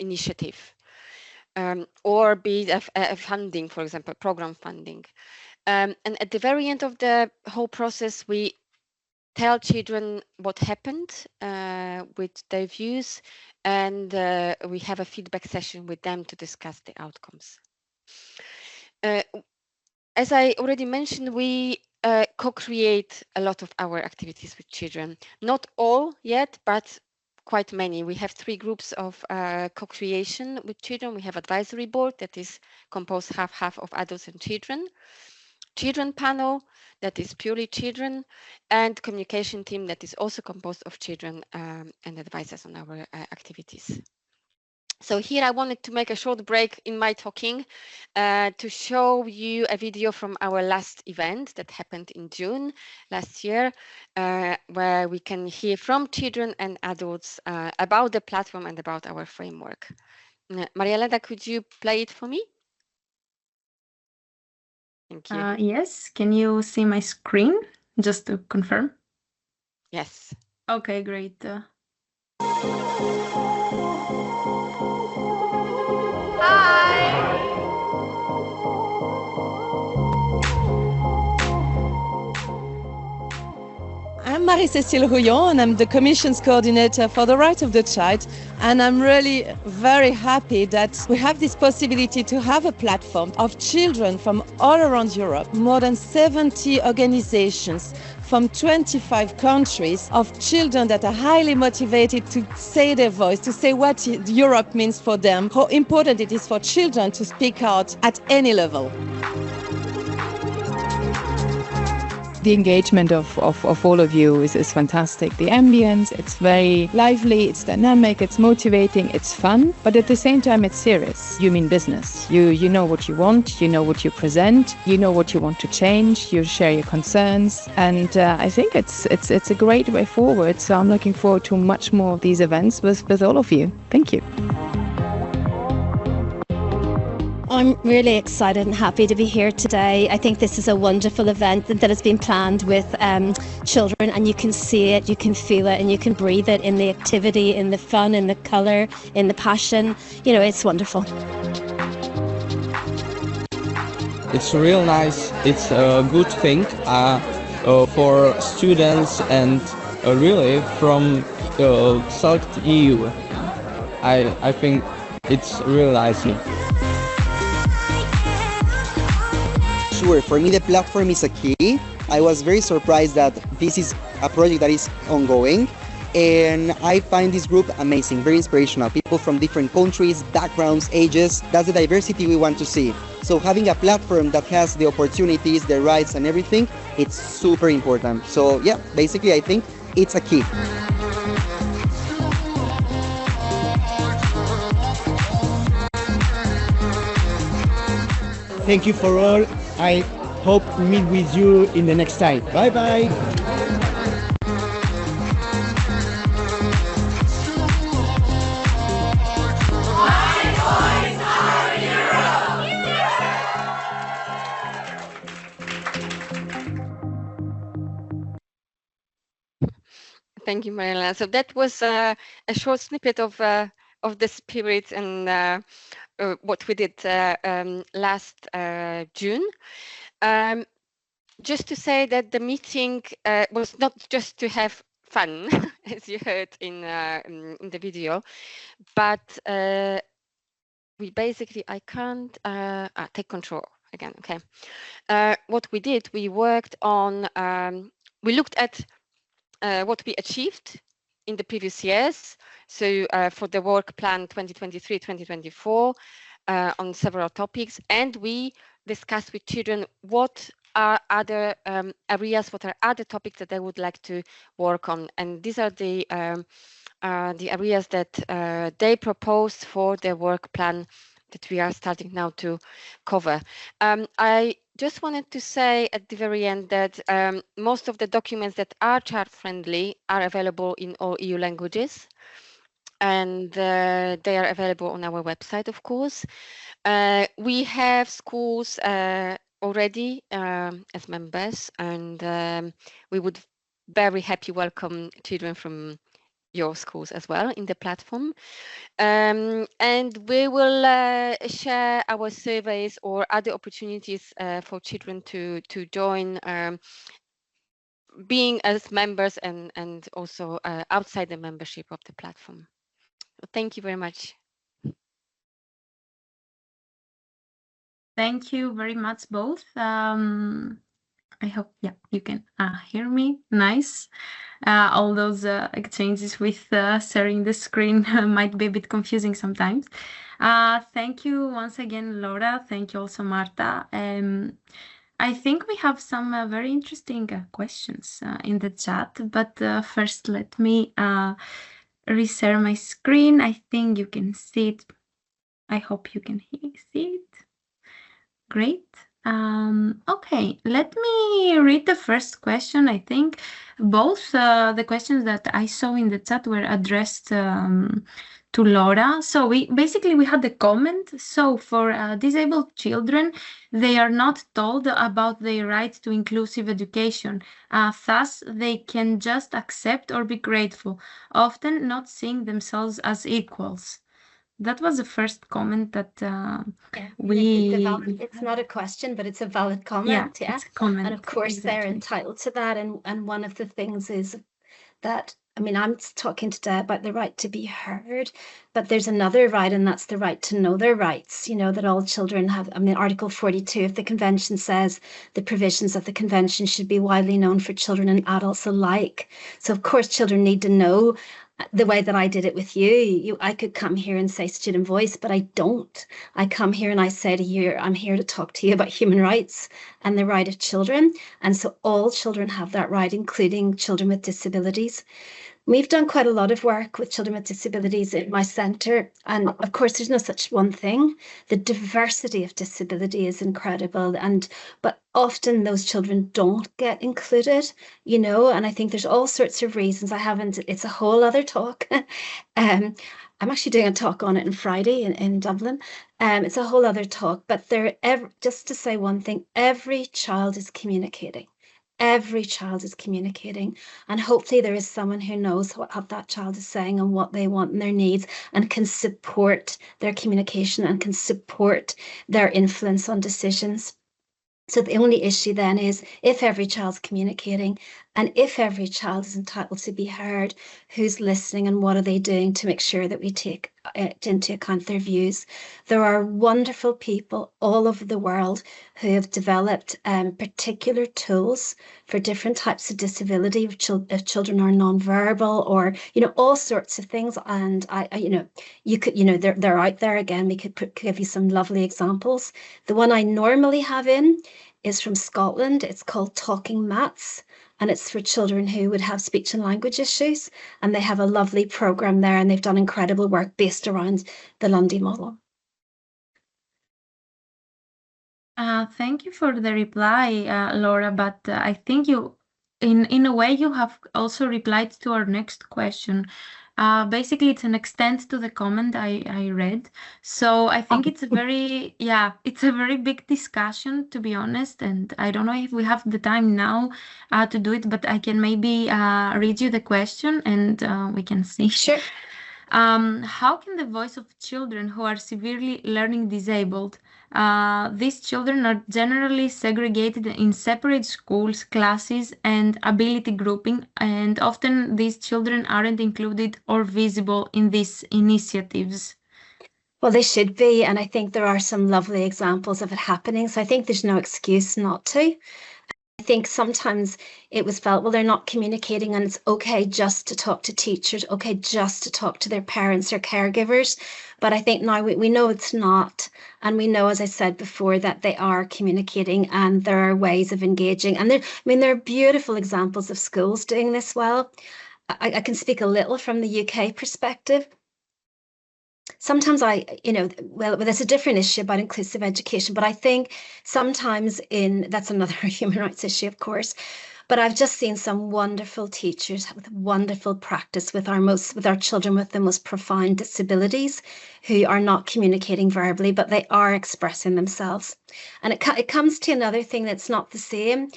initiative, or be it a funding, for example, program funding. And at the very end of the whole process, we tell children what happened with their views, and we have a feedback session with them to discuss the outcomes. As I already mentioned, we co-create a lot of our activities with children. Not all yet, but quite many. We have 3 groups of co-creation with children. We have advisory board that is composed half of adults and children panel that is purely children, and communication team that is also composed of children and advisors on our activities. So here I wanted to make a short break in my talking to show you a video from our last event that happened in June last year, where we can hear from children and adults about the platform and about our framework. Marielena, could you play it for me? Thank you. Yes, can you see my screen, just to confirm? Yes. Okay, great. I'm Marie-Cécile Rouillon, and I'm the Commission's coordinator for the right of the child. And I'm really very happy that we have this possibility to have a platform of children from all around Europe, more than 70 organizations from 25 countries, of children that are highly motivated to say their voice, to say what Europe means for them, how important it is for children to speak out at any level. The engagement of all of you is fantastic. The ambience, it's very lively, it's dynamic, it's motivating, it's fun, but at the same time it's serious. You mean business. You know what you want, you know what you present, you know what you want to change, you share your concerns, and I think it's a great way forward. So I'm looking forward to much more of these events with all of you. Thank you. I'm really excited and happy to be here today. I think this is a wonderful event that has been planned with children, and you can see it, you can feel it, and you can breathe it in the activity, in the fun, in the colour, in the passion. You know, it's wonderful. It's real nice. It's a good thing for students and really from South EU. I think it's really nice. Sure, for me the platform is a key. I was very surprised that this is a project that is ongoing, and I find this group amazing, very inspirational. People from different countries, backgrounds, ages. That's the diversity we want to see. So having a platform that has the opportunities, the rights and everything, it's super important. So yeah, basically I think it's a key. Thank you for all. I hope to meet with you in the next time. Bye bye. Thank you, Mariela. So that was a short snippet of the spirit and what we did last June. Just to say that the meeting was not just to have fun, as you heard in the video, but we basically, I can't take control again. Okay, what we did, we worked on, we looked at what we achieved in the previous years. So for the work plan 2023-2024 on several topics, and we discussed with children what are other areas, what are other topics that they would like to work on, and these are the areas that they proposed for the work plan that we are starting now to cover. I just wanted to say at the very end that most of the documents that are child-friendly are available in all EU languages, and they are available on our website, of course. We have schools already as members, and we would very happy welcome children from your schools as well in the platform. And we will share our surveys or other opportunities for children to join, being as members and also outside the membership of the platform. Thank you very much. Thank you very much, both. I hope, yeah, you can hear me. Nice. All those exchanges with sharing the screen might be a bit confusing sometimes. Thank you once again, Laura. Thank you also, Marta. I think we have some very interesting questions in the chat, but first let me reshare my screen. I think you can see it. I hope you can see it. Great. Okay, let me read the first question. I think both the questions that I saw in the chat were addressed to Laura. So we had a comment. So for disabled children, they are not told about their right to inclusive education. Thus, they can just accept or be grateful, often not seeing themselves as equals. That was the first comment that it's not a question, but it's a valid comment. Yeah, it's a comment. And of course, exactly. They're entitled to that. And one of the things is that, I mean, I'm talking today about the right to be heard, but there's another right, and that's the right to know their rights. You know, that all children have, I mean, Article 42 of the Convention says the provisions of the Convention should be widely known for children and adults alike. So of course, children need to know the way that I did it with you. I could come here and say student voice, but I don't. I come here and I say to you, I'm here to talk to you about human rights and the right of children. And so all children have that right, including children with disabilities. We've done quite a lot of work with children with disabilities in my centre. And of course, there's no such one thing. The diversity of disability is incredible. But often those children don't get included, and I think there's all sorts of reasons. It's a whole other talk. I'm actually doing a talk on it on Friday in Dublin. It's a whole other talk, but just to say one thing, every child is communicating. Every child is communicating, and hopefully there is someone who knows what that child is saying and what they want and their needs, and can support their communication and can support their influence on decisions. So the only issue then is if every child's communicating and if every child is entitled to be heard, who's listening and what are they doing to make sure that we take into account their views. There are wonderful people all over the world who have developed particular tools for different types of disability, if children are nonverbal or, all sorts of things. And they're out there. Again, we could give you some lovely examples. The one I normally have in is from Scotland. It's called Talking Mats, and it's for children who would have speech and language issues. And they have a lovely program there, and they've done incredible work based around the Lundy Model. Thank you for the reply, Laura, but I think you, in a way, you have also replied to our next question. Basically, it's an extent to the comment I read. So I think it's a very, it's a very big discussion, to be honest. And I don't know if we have the time now to do it, but I can maybe read you the question and we can see. Sure. How can the voice of children who are severely learning disabled, these children are generally segregated in separate schools, classes, and ability grouping, and often these children aren't included or visible in these initiatives? Well, they should be, and I think there are some lovely examples of it happening, so I think there's no excuse not to. I think sometimes it was felt, well, they're not communicating and it's okay just to talk to teachers, okay just to talk to their parents or caregivers. But I think now we know it's not. And we know, as I said before, that they are communicating and there are ways of engaging. And there are beautiful examples of schools doing this well. I can speak a little from the UK perspective. Sometimes there's a different issue about inclusive education, but I think sometimes that's another human rights issue, of course, but I've just seen some wonderful teachers with wonderful practice with our children with the most profound disabilities who are not communicating verbally, but they are expressing themselves. And it comes to another thing that's not the same.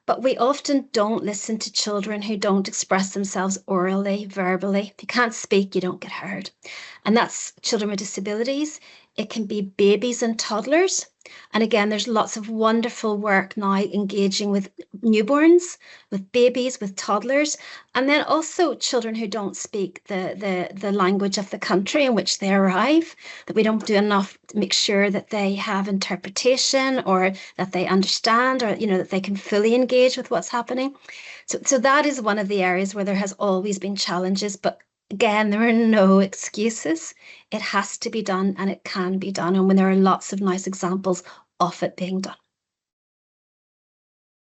But we often don't listen to children who don't express themselves orally, verbally. If you can't speak, you don't get heard. And that's children with disabilities. It can be babies and toddlers. And again, there's lots of wonderful work now engaging with newborns, with babies, with toddlers, and then also children who don't speak the language of the country in which they arrive, that we don't do enough to make sure that they have interpretation or that they understand or, that they can fully engage with what's happening. So that is one of the areas where there has always been challenges, but again, there are no excuses. It has to be done and it can be done. And when there are lots of nice examples of it being done.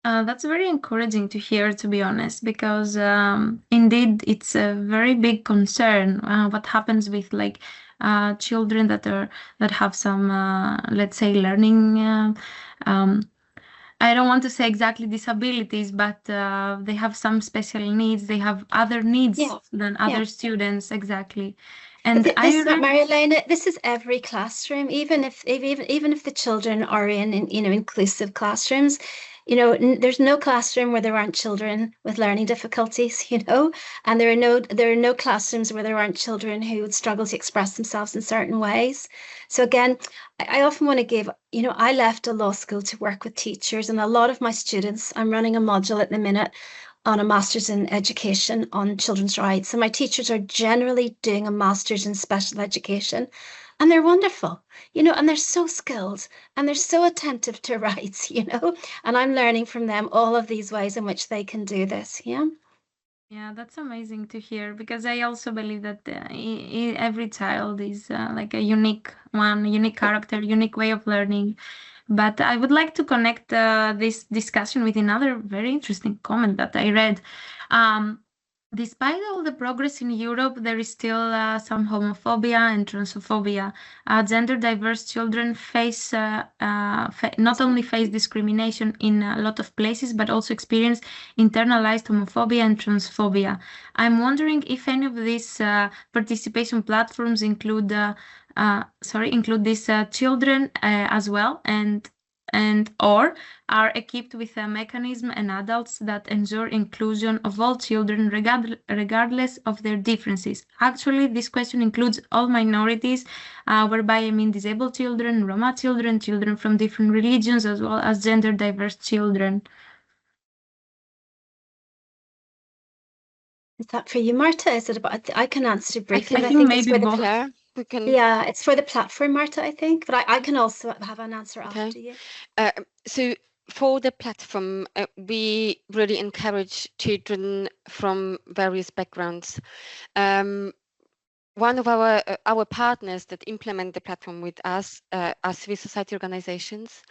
That's very encouraging to hear, to be honest, because indeed it's a very big concern. What happens with children that have some, let's say, learning. I don't want to say exactly disabilities, but they have some special needs. They have other needs than other students, exactly. And Marilena, this is every classroom. Even if the children are in inclusive classrooms, there's no classroom where there aren't children with learning difficulties, and there are no classrooms where there aren't children who would struggle to express themselves in certain ways. So again, I often want to give, I left a law school to work with teachers, and a lot of my students, I'm running a module at the minute on a master's in education on children's rights. And my teachers are generally doing a master's in special education. And they're wonderful, and they're so skilled and they're so attentive to rights, and I'm learning from them all of these ways in which they can do this. Yeah. Yeah, that's amazing to hear because I also believe that every child is like a unique one, unique character, unique way of learning. But I would like to connect this discussion with another very interesting comment that I read. Um, Despite all the progress in Europe, there is still some homophobia and transphobia. Gender diverse children face not only face discrimination in a lot of places, but also experience internalized homophobia and transphobia. I'm wondering if any of these participation platforms include these children as well, and or are equipped with a mechanism and adults that ensure inclusion of all children regardless of their differences. Actually, this question includes all minorities, whereby I mean disabled children, Roma children, children from different religions, as well as gender diverse children. Is that for you, Marta? Is it about? I can answer briefly. I think maybe it's for both. Claire, we can. Yeah, it's for the platform, Marta, I think. But I can also have an answer Okay. after you. So for the platform, we really encourage children from various backgrounds. One of our partners that implement the platform with us are civil society organizations,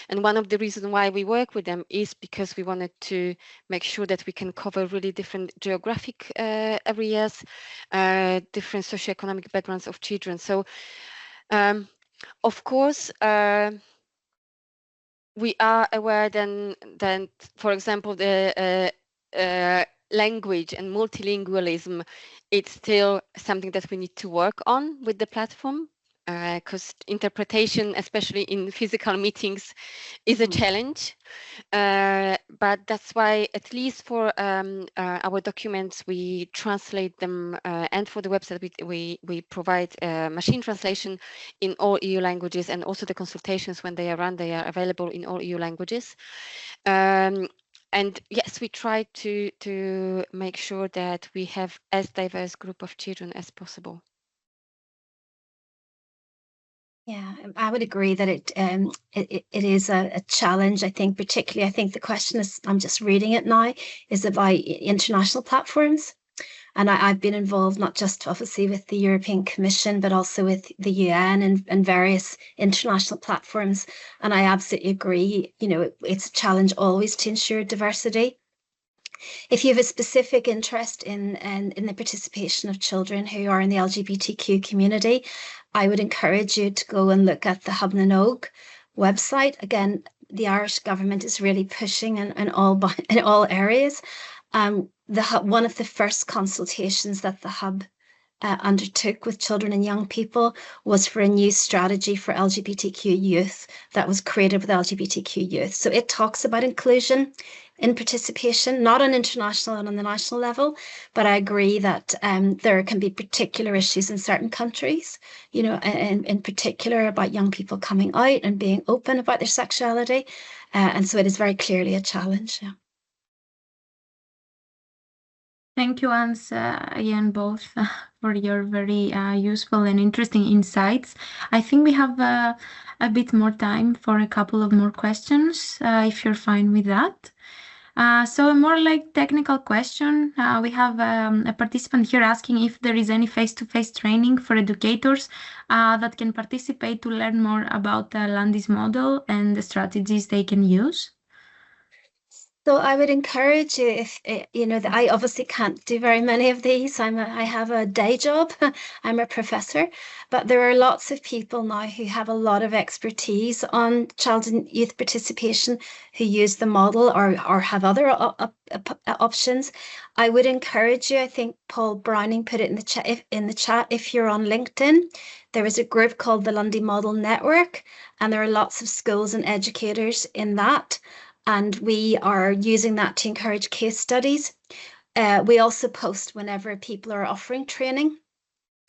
and one of the reasons why we work with them is because we wanted to make sure that we can cover really different geographic areas, different socioeconomic backgrounds of children. So, of course, we are aware that, for example, the language and multilingualism, it's still something that we need to work on with the platform, because interpretation, especially in physical meetings, is a challenge. But that's why, at least for our documents, we translate them, and for the website, we provide machine translation in all EU languages, and also the consultations when they are run, they are available in all EU languages. And yes, we try to make sure that we have as diverse group of children as possible. Yeah, I would agree that it is a challenge. I think particularly, I think the question is, I'm just reading it now, is about international platforms. And I've been involved not just obviously with the European Commission, but also with the UN and various international platforms. And I absolutely agree, it's a challenge always to ensure diversity. If you have a specific interest in the participation of children who are in the LGBTQ community, I would encourage you to go and look at the Hub na Nóg website. Again, the Irish government is really pushing in all areas. One of the first consultations that the Hub undertook with children and young people was for a new strategy for LGBTQ youth that was created with LGBTQ youth. So it talks about inclusion in participation, not on international and on the national level, but I agree that there can be particular issues in certain countries, in particular about young people coming out and being open about their sexuality. And so it is very clearly a challenge. Yeah. Thank you once again, both, for your very useful and interesting insights. I think we have a bit more time for a couple of more questions, if you're fine with that. So a more like technical question. We have a participant here asking if there is any face-to-face training for educators that can participate to learn more about Lundy's model and the strategies they can use. So I would encourage you, if that I obviously can't do very many of these. I have a day job. I'm a professor, but there are lots of people now who have a lot of expertise on child and youth participation who use the model or have other options. I would encourage you. I think Paul Browning put it in the chat. If you're on LinkedIn, there is a group called the Lundy Model Network, and there are lots of schools and educators in that. And we are using that to encourage case studies. We also post whenever people are offering training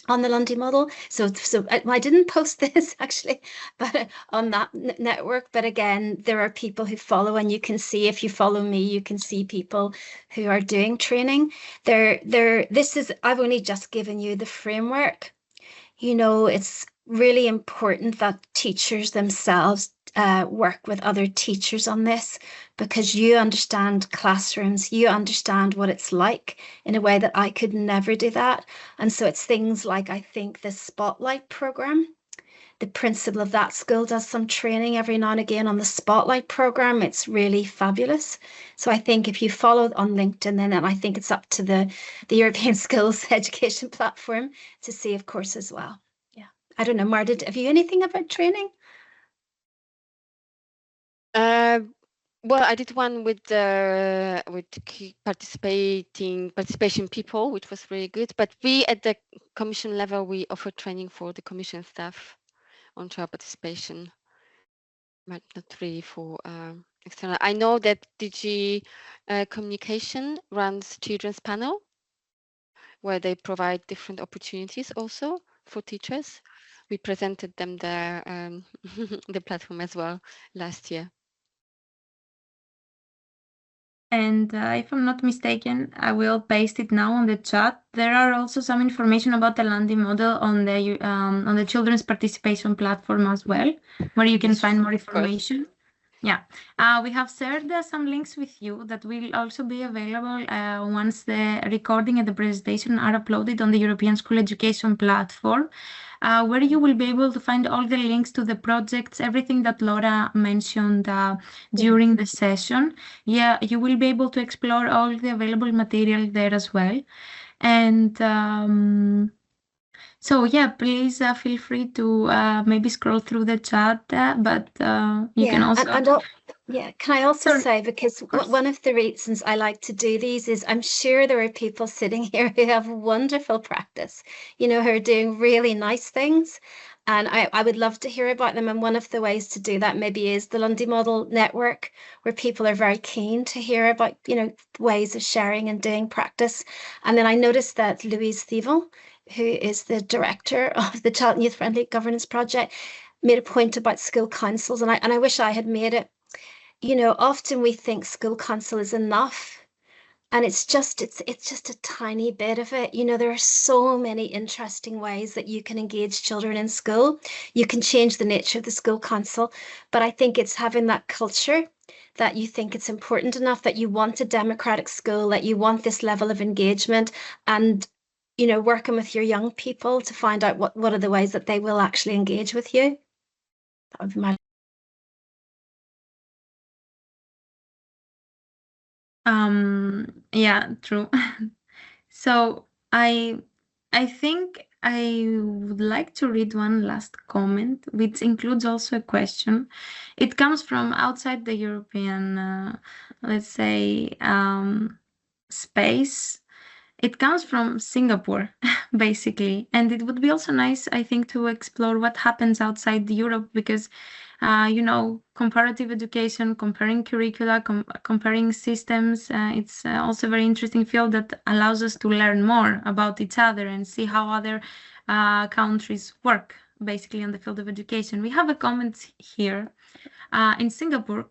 on the Lundy model. So I didn't post this actually, but on that network. But again, there are people who follow, and you can see, if you follow me, you can see people who are doing training. I've only just given you the framework. It's really important that teachers themselves work with other teachers on this, because you understand classrooms, you understand what it's like in a way that I could never do that. And so it's things like, I think the Spotlight program, the principal of that school does some training every now and again on the Spotlight program. It's really fabulous. So I think if you follow on LinkedIn, then I think it's up to the European Skills Education Platform to see, of course, as well. Yeah. I don't know, Marta, have you anything about training? Well, I did one with participation people, which was really good. But we at the commission level, we offer training for the commission staff on child participation, but not really for external. I know that DG Communication runs Children's Panel, where they provide different opportunities also for teachers. We presented them the platform as well last year. And if I'm not mistaken, I will paste it now on the chat. There are also some information about the Lundy model on the children's participation platform as well, where you can find more information. Yeah, we have shared some links with you that will also be available once the recording and the presentation are uploaded on the European School Education platform, where you will be able to find all the links to the projects, everything that Laura mentioned during the session. Yeah, you will be able to explore all the available material there as well. And so yeah, please feel free to maybe scroll through the chat, but you can also... Can I also say, because one of the reasons I like to do these is I'm sure there are people sitting here who have wonderful practice, you know, who are doing really nice things. And I would love to hear about them. And one of the ways to do that maybe is the Lundy Model Network, where people are very keen to hear about, you know, ways of sharing and doing practice. And then I noticed that Louise Thieville, who is the director of the Child and Youth Friendly Governance Project, made a point about school councils. And I wish I had made it. You know, often we think school council is enough, and it's just a tiny bit of it. You know, there are so many interesting ways that you can engage children in school. You can change the nature of the school council, but I think it's having that culture that you think it's important enough, that you want a democratic school, that you want this level of engagement, and, you know, working with your young people to find out what are the ways that they will actually engage with you. That would be my... Yeah, true. So I think I would like to read one last comment, which includes also a question. It comes from outside the European, let's say, space. It comes from Singapore, basically. And it would be also nice, I think, to explore what happens outside Europe, because you know, comparative education, comparing curricula, comparing systems. It's also a very interesting field that allows us to learn more about each other and see how other countries work, basically, on the field of education. We have a comment here. In Singapore,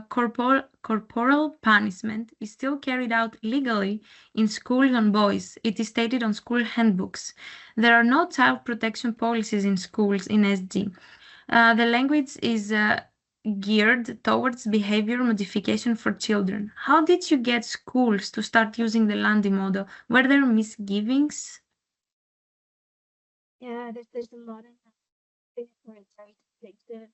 corporal punishment is still carried out legally in schools on boys. It is stated on school handbooks. There are no child protection policies in schools in SG. The language is geared towards behavior modification for children. How did you get schools to start using the Lundy model? Were there misgivings? Yeah, there's a lot in that. Where it's very distinctive,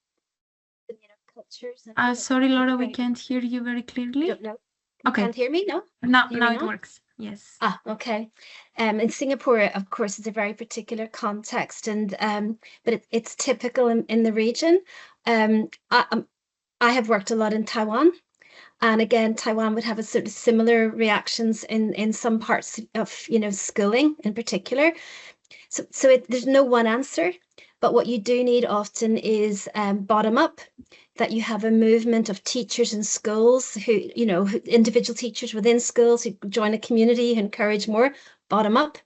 you know, cultures. Sorry, Laura, we can't hear you very clearly. Don't know. You can't hear me? No? Now it works. Yes. Okay. In Singapore, of course, it's a very particular context, and but it's typical in the region. I have worked a lot in Taiwan, and again, Taiwan would have a sort of similar reactions in some parts of, you know, schooling in particular. So there's no one answer, but what you do need often is bottom up, that you have a movement of teachers in schools who, you know, individual teachers within schools who join a community, who encourage more bottom up.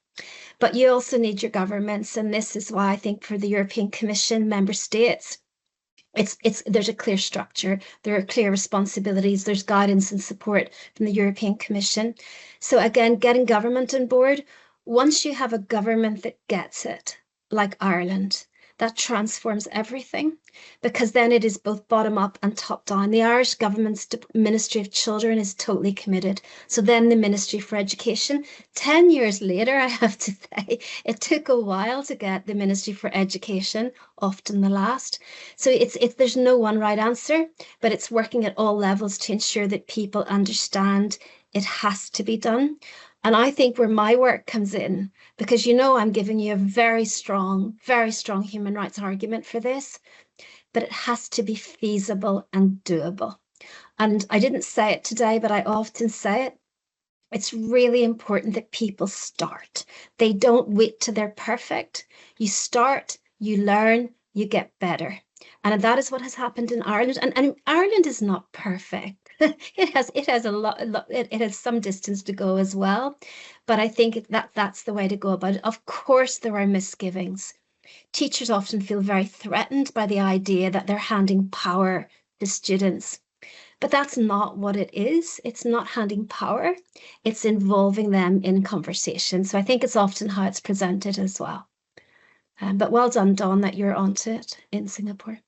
But you also need your governments, and this is why I think for the European Commission, member states, there's a clear structure, there are clear responsibilities, there's guidance and support from the European Commission. So again, getting government on board. Once you have a government that gets it, like Ireland, that transforms everything, because then it is both bottom up and top down. The Irish government's Ministry of Children is totally committed. So then the Ministry for Education, 10 years later, I have to say, it took a while to get the Ministry for Education, often the last. So there's no one right answer, but it's working at all levels to ensure that people understand it has to be done. And I think where my work comes in, because I'm giving you a very strong human rights argument for this, but it has to be feasible and doable. And I didn't say it today, but I often say it. It's really important that people start. They don't wait till they're perfect. You start, you learn, you get better. And that is what has happened in Ireland. And Ireland is not perfect. It has some distance to go as well. But I think that's the way to go about it. Of course, there are misgivings. Teachers often feel very threatened by the idea that they're handing power to students. But that's not what it is. It's not handing power. It's involving them in conversation. So I think it's often how it's presented as well. But well done, Dawn, that you're onto it in Singapore.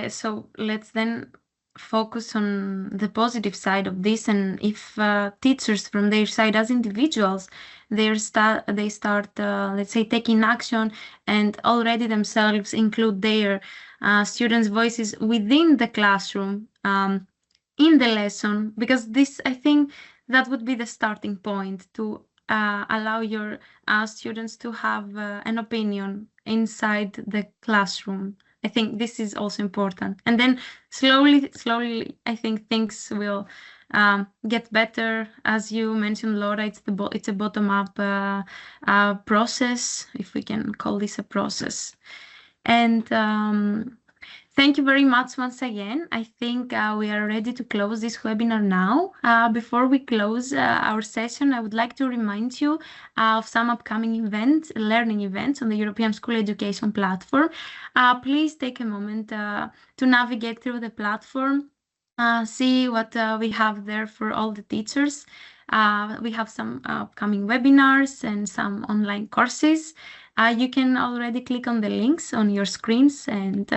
So let's then focus on the positive side of this, and if teachers from their side as individuals, they start let's say taking action and already themselves include their students' voices within the classroom, in the lesson, because this, I think that would be the starting point to allow your students to have an opinion inside the classroom. I think this is also important. And then slowly, I think things will get better. As you mentioned, Laura, it's a bottom-up process, if we can call this a process. And thank you very much once again. I think we are ready to close this webinar now. Before we close our session, I would like to remind you of some upcoming events, learning events on the European School Education platform. Please take a moment to navigate through the platform, see what we have there for all the teachers. We have some upcoming webinars and some online courses. You can already click on the links on your screens and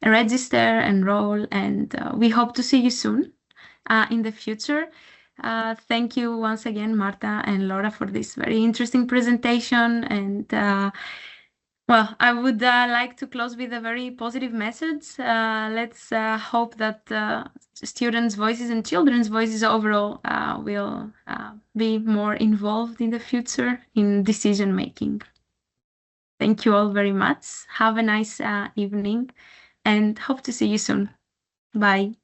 register, enroll, and we hope to see you soon in the future. Thank you once again, Marta and Laura, for this very interesting presentation. And well, I would like to close with a very positive message. Let's hope that students' voices and children's voices overall will be more involved in the future in decision making. Thank you all very much. Have a nice evening and hope to see you soon. Bye.